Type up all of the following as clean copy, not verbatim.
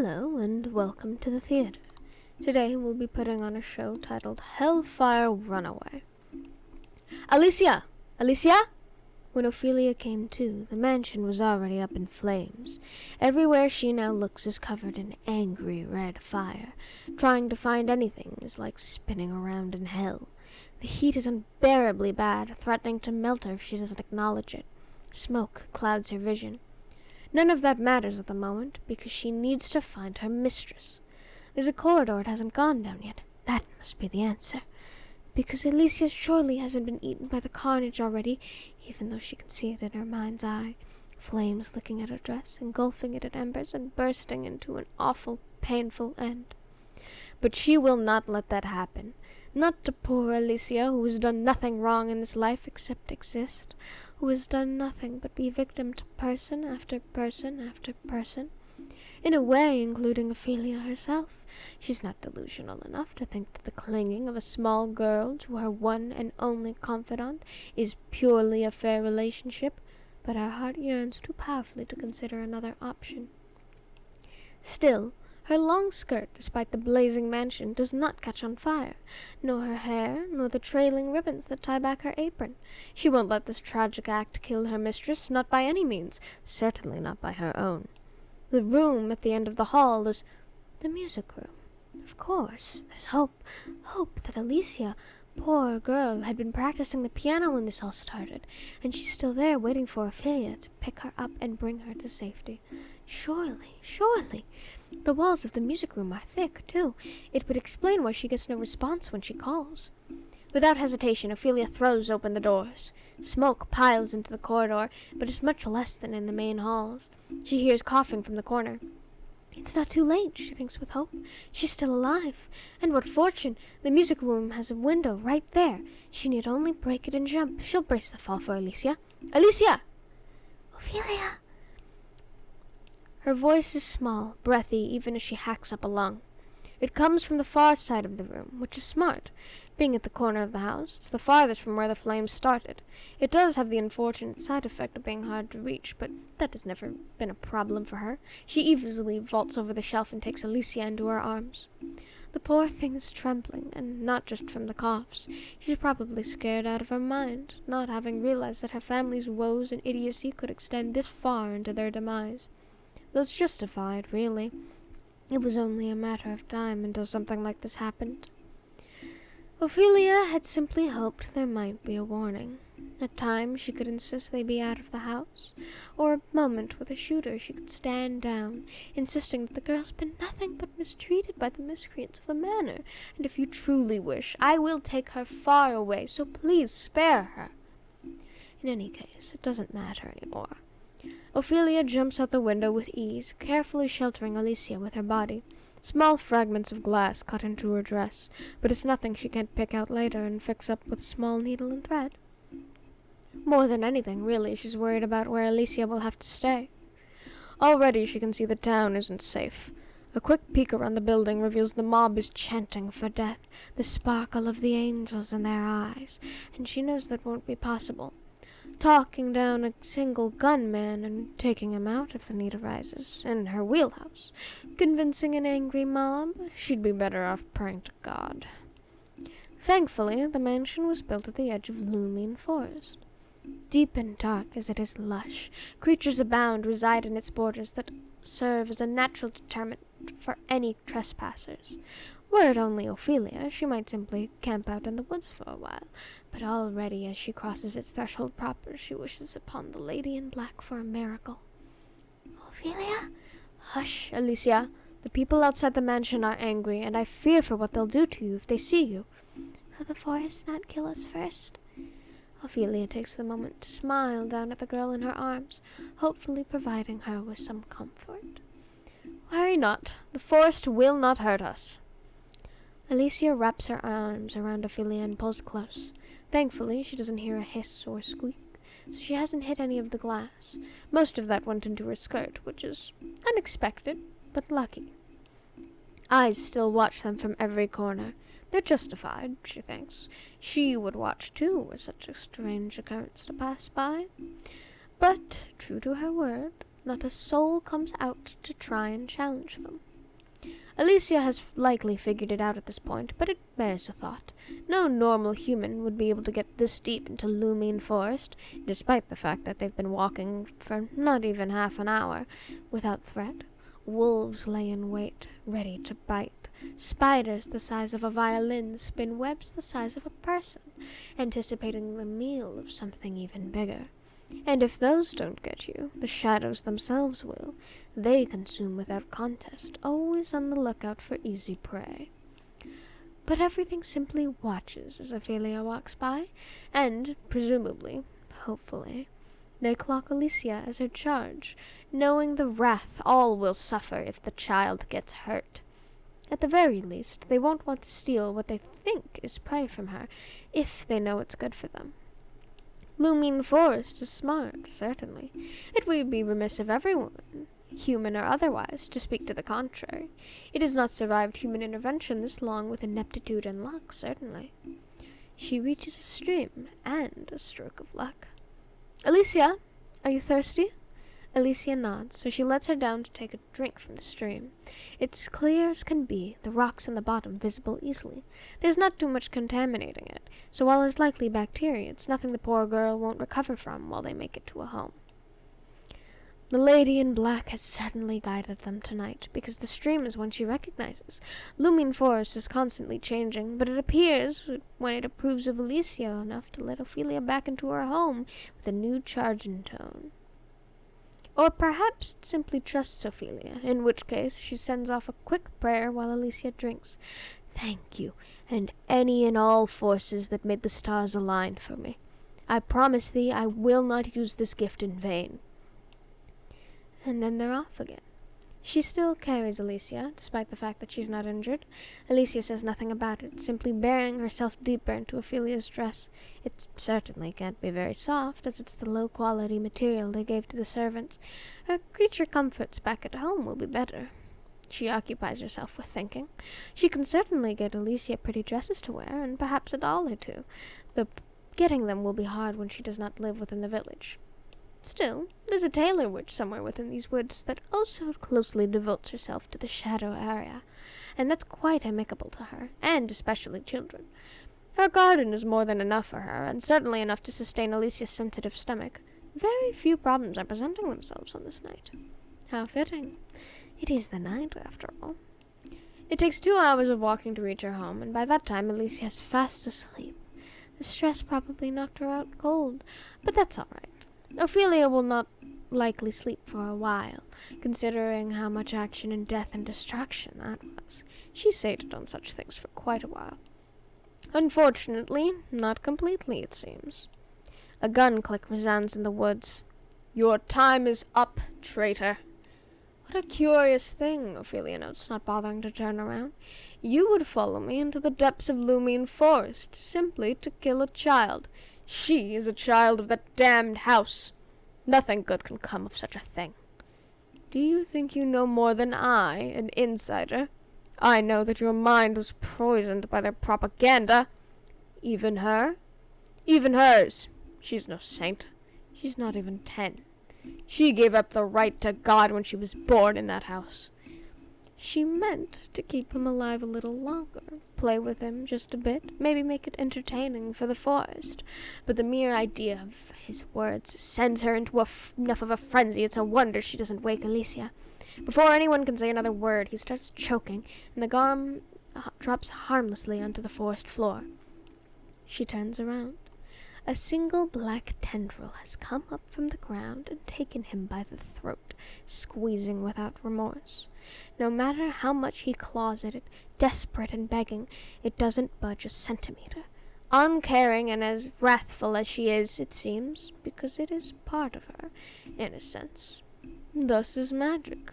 Hello and welcome to the theater. Today we'll be putting on a show titled Hellfire, Runaway. Alicia! Alicia! When Ophelia came to, the mansion was already up in flames. Everywhere she now looks is covered in angry red fire. Trying to find anything is like spinning around in hell. The heat is unbearably bad, threatening to melt her if she doesn't acknowledge it. Smoke clouds her vision. None of that matters at the moment, because she needs to find her mistress. There's a corridor it hasn't gone down yet. That must be the answer. Because Alicia surely hasn't been eaten by the carnage already, even though she can see it in her mind's eye. Flames licking at her dress, engulfing it in embers, and bursting into an awful, painful end. But she will not let that happen. Not to poor Alicia, who has done nothing wrong in this life except exist, who has done nothing but be victim to person after person after person, in a way including Ophelia herself. She's not delusional enough to think that the clinging of a small girl to her one and only confidant is purely a fair relationship, but her heart yearns too powerfully to consider another option. Still, her long skirt, despite the blazing mansion, does not catch on fire, nor her hair, nor the trailing ribbons that tie back her apron. She won't let this tragic act kill her mistress, not by any means, certainly not by her own. The room at the end of the hall is the music room. Of course, there's hope that Alicia, poor girl, had been practicing the piano when this all started, and she's still there waiting for Ophelia to pick her up and bring her to safety. Surely. The walls of the music room are thick, too. It would explain why she gets no response when she calls. Without hesitation, Ophelia throws open the doors. Smoke piles into the corridor, but is much less than in the main halls. She hears coughing from the corner. It's not too late, she thinks with hope. She's still alive. And what fortune! The music room has a window right there. She need only break it and jump. She'll brace the fall for Alicia. Alicia! Ophelia! Her voice is small, breathy, even as she hacks up a lung. It comes from the far side of the room, which is smart. Being at the corner of the house, it's the farthest from where the flames started. It does have the unfortunate side effect of being hard to reach, but that has never been a problem for her. She easily vaults over the shelf and takes Alicia into her arms. The poor thing is trembling, and not just from the coughs. She's probably scared out of her mind, not having realized that her family's woes and idiocy could extend this far into their demise. Though it's justified, really. It was only a matter of time until something like this happened. Ophelia had simply hoped there might be a warning. At times she could insist they be out of the house, or a moment with a shooter she could stand down, insisting that the girl's been nothing but mistreated by the miscreants of the manor, and if you truly wish, I will take her far away, so please spare her. In any case, it doesn't matter anymore. Ophelia jumps out the window with ease, carefully sheltering Alicia with her body. Small fragments of glass cut into her dress, but it's nothing she can't pick out later and fix up with a small needle and thread. More than anything, really, she's worried about where Alicia will have to stay. Already she can see the town isn't safe. A quick peek around the building reveals the mob is chanting for death, the sparkle of the angels in their eyes, and she knows that won't be possible. Talking down a single gunman and taking him out if the need arises, in her wheelhouse. Convincing an angry mob, she'd be better off praying to God. Thankfully, the mansion was built at the edge of looming forest. Deep and dark as it is lush, creatures abound reside in its borders that serve as a natural deterrent for any trespassers. Were it only Ophelia, she might simply camp out in the woods for a while, but already as she crosses its threshold proper, she wishes upon the lady in black for a miracle. Ophelia? Hush, Alicia. The people outside the mansion are angry, and I fear for what they'll do to you if they see you. Will the forest not kill us first? Ophelia takes the moment to smile down at the girl in her arms, hopefully providing her with some comfort. Worry not. The forest will not hurt us. Alicia wraps her arms around Ophelia and pulls close. Thankfully, she doesn't hear a hiss or squeak, so she hasn't hit any of the glass. Most of that went into her skirt, which is unexpected, but lucky. Eyes still watch them from every corner. They're justified, she thinks. She would watch, too, were such a strange occurrence to pass by. But, true to her word, not a soul comes out to try and challenge them. Alicia has likely figured it out at this point, but it bears a thought. No normal human would be able to get this deep into Lumine Forest, despite the fact that they've been walking for not even half an hour, without threat. Wolves lay in wait, ready to bite. Spiders the size of a violin spin webs the size of a person, anticipating the meal of something even bigger. And if those don't get you, the shadows themselves will. They consume without contest, always on the lookout for easy prey. But everything simply watches as Ophelia walks by, and, presumably, hopefully, they clock Alicia as her charge, knowing the wrath all will suffer if the child gets hurt. At the very least, they won't want to steal what they think is prey from her, if they know it's good for them. Lumine Forest is smart, certainly. It would be remiss of every woman, human or otherwise, to speak to the contrary. It has not survived human intervention this long with ineptitude and luck, certainly. She reaches a stream, and a stroke of luck. Alicia, are you thirsty? Alicia nods, so she lets her down to take a drink from the stream. It's clear as can be, the rocks in the bottom visible easily. There's not too much contaminating it, so while there's likely bacteria, it's nothing the poor girl won't recover from while they make it to a home. The lady in black has certainly guided them tonight, because the stream is one she recognizes. Lumine Forest is constantly changing, but it appears, when it approves of Alicia enough to let Ophelia back into her home with a new charge in tone. Or perhaps it simply trusts Ophelia, in which case she sends off a quick prayer while Alicia drinks. Thank you, and any and all forces that made the stars align for me. I promise thee I will not use this gift in vain. And then they're off again. She still carries Alicia, despite the fact that she's not injured. Alicia says nothing about it, simply burying herself deeper into Ophelia's dress. It certainly can't be very soft, as it's the low-quality material they gave to the servants. Her creature comforts back at home will be better. She occupies herself with thinking. She can certainly get Alicia pretty dresses to wear, and perhaps a doll or two, though getting them will be hard when she does not live within the village. Still, there's a tailor witch somewhere within these woods that also closely devotes herself to the shadow area, and that's quite amicable to her, and especially children. Her garden is more than enough for her, and certainly enough to sustain Alicia's sensitive stomach. Very few problems are presenting themselves on this night. How fitting. It is the night, after all. It takes 2 hours of walking to reach her home, and by that time Alicia is fast asleep. The stress probably knocked her out cold, but that's all right. Ophelia will not likely sleep for a while, considering how much action and death and destruction that was. She sated on such things for quite a while. Unfortunately, not completely, it seems. A gun click resounds in the woods. "Your time is up, traitor." What a curious thing, Ophelia notes, not bothering to turn around. You would follow me into the depths of Lumine Forest, simply to kill a child. She is a child of that damned house. Nothing good can come of such a thing. Do you think you know more than I, an insider? I know that your mind was poisoned by their propaganda. Even her? Even hers. She's no saint. She's not even 10. She gave up the right to God when she was born in that house. She meant to keep him alive a little longer, play with him just a bit, maybe make it entertaining for the forest. But the mere idea of his words sends her into enough of a frenzy. It's a wonder she doesn't wake Alicia. Before anyone can say another word, he starts choking, and the garm drops harmlessly onto the forest floor. She turns around. A single black tendril has come up from the ground and taken him by the throat, squeezing without remorse. No matter how much he claws at it, desperate and begging, it doesn't budge a centimeter. Uncaring and as wrathful as she is, it seems, because it is part of her, in a sense. Thus is magic.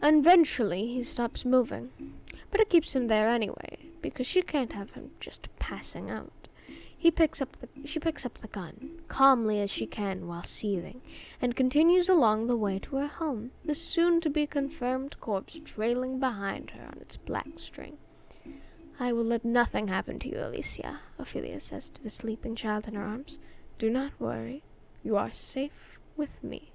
Eventually, he stops moving, but it keeps him there anyway, because she can't have him just passing out. She picks up the gun, calmly as she can while seething, and continues along the way to her home, the soon-to-be-confirmed corpse trailing behind her on its black string. I will let nothing happen to you, Alicia, Ophelia says to the sleeping child in her arms. Do not worry. You are safe with me.